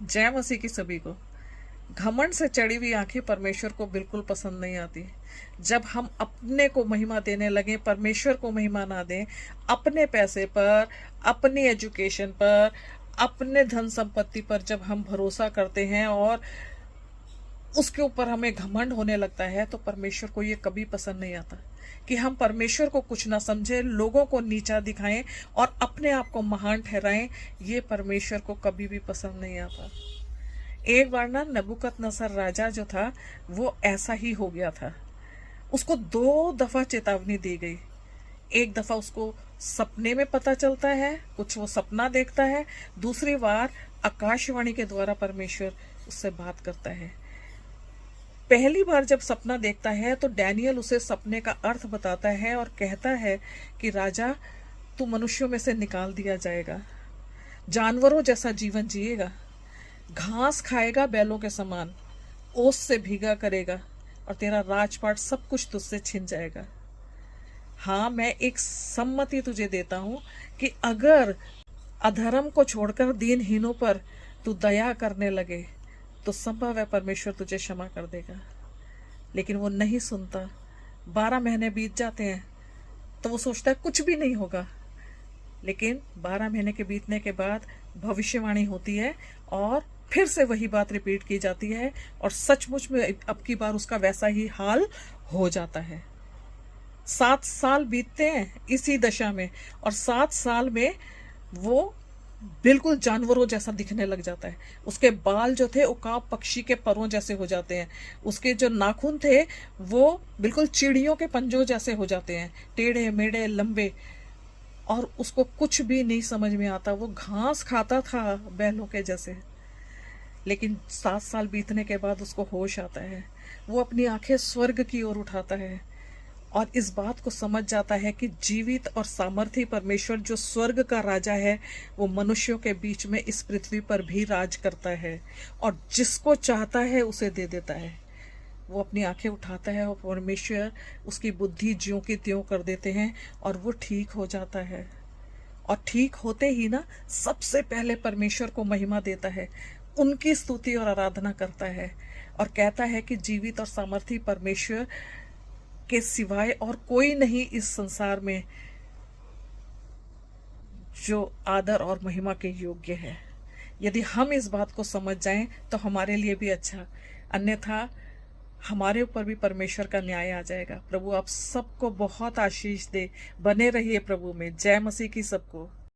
जय मसीह की सभी को। घमंड से चढ़ी हुई आंखें परमेश्वर को बिल्कुल पसंद नहीं आती। जब हम अपने को महिमा देने लगे, परमेश्वर को महिमा ना दें, अपने पैसे पर, अपनी एजुकेशन पर, अपने धन संपत्ति पर जब हम भरोसा करते हैं और उसके ऊपर हमें घमंड होने लगता है, तो परमेश्वर को ये कभी पसंद नहीं आता कि हम परमेश्वर को कुछ ना समझे, लोगों को नीचा दिखाएं और अपने आप को महान ठहराएं। ये परमेश्वर को कभी भी पसंद नहीं आता। एक बार ना नबूकदनेस्सर राजा जो था वो ऐसा ही हो गया था। उसको 2 दफा चेतावनी दी गई। एक दफा उसको सपने में पता चलता है, कुछ वो सपना देखता है। दूसरी बार आकाशवाणी के द्वारा परमेश्वर उससे बात करता है। पहली बार जब सपना देखता है तो डैनियल उसे सपने का अर्थ बताता है और कहता है कि राजा, तू मनुष्यों में से निकाल दिया जाएगा, जानवरों जैसा जीवन जिएगा, घास खाएगा बैलों के समान, ओस से भीगा करेगा और तेरा राजपाट सब कुछ तुझसे छिन जाएगा। हाँ, मैं एक सम्मति तुझे देता हूं कि अगर अधर्म को छोड़कर दीनहीनों पर तू दया करने लगे तो संभव है परमेश्वर तुझे क्षमा कर देगा। लेकिन वो नहीं सुनता। 12 महीने बीत जाते हैं तो वो सोचता है कुछ भी नहीं होगा। लेकिन 12 महीने के बीतने के बाद भविष्यवाणी होती है और फिर से वही बात रिपीट की जाती है और सचमुच में अब की बार उसका वैसा ही हाल हो जाता है। 7 साल बीतते हैं इसी दशा में और 7 साल में वो बिल्कुल जानवरों जैसा दिखने लग जाता है। उसके बाल जो थे उकाब पक्षी के परों जैसे हो जाते हैं। उसके जो नाखून थे वो बिल्कुल चिड़ियों के पंजों जैसे हो जाते हैं, टेढ़े मेढ़े लंबे। और उसको कुछ भी नहीं समझ में आता। वो घास खाता था बैलों के जैसे। लेकिन 7 साल बीतने के बाद उसको होश आता है। वो अपनी आंखें स्वर्ग की ओर उठाता है और इस बात को समझ जाता है कि जीवित और सामर्थी परमेश्वर जो स्वर्ग का राजा है वो मनुष्यों के बीच में इस पृथ्वी पर भी राज करता है और जिसको चाहता है उसे दे देता है। वो अपनी आंखें उठाता है और परमेश्वर उसकी बुद्धि ज्यों की त्यों कर देते हैं और वो ठीक हो जाता है। और ठीक होते ही ना सबसे पहले परमेश्वर को महिमा देता है, उनकी स्तुति और आराधना करता है और कहता है कि जीवित और सामर्थी परमेश्वर के सिवाय और कोई नहीं इस संसार में जो आदर और महिमा के योग्य है। यदि हम इस बात को समझ जाएं तो हमारे लिए भी अच्छा, अन्यथा हमारे ऊपर भी परमेश्वर का न्याय आ जाएगा। प्रभु आप सबको बहुत आशीष दे। बने रहिए प्रभु में। जय मसीह की सबको।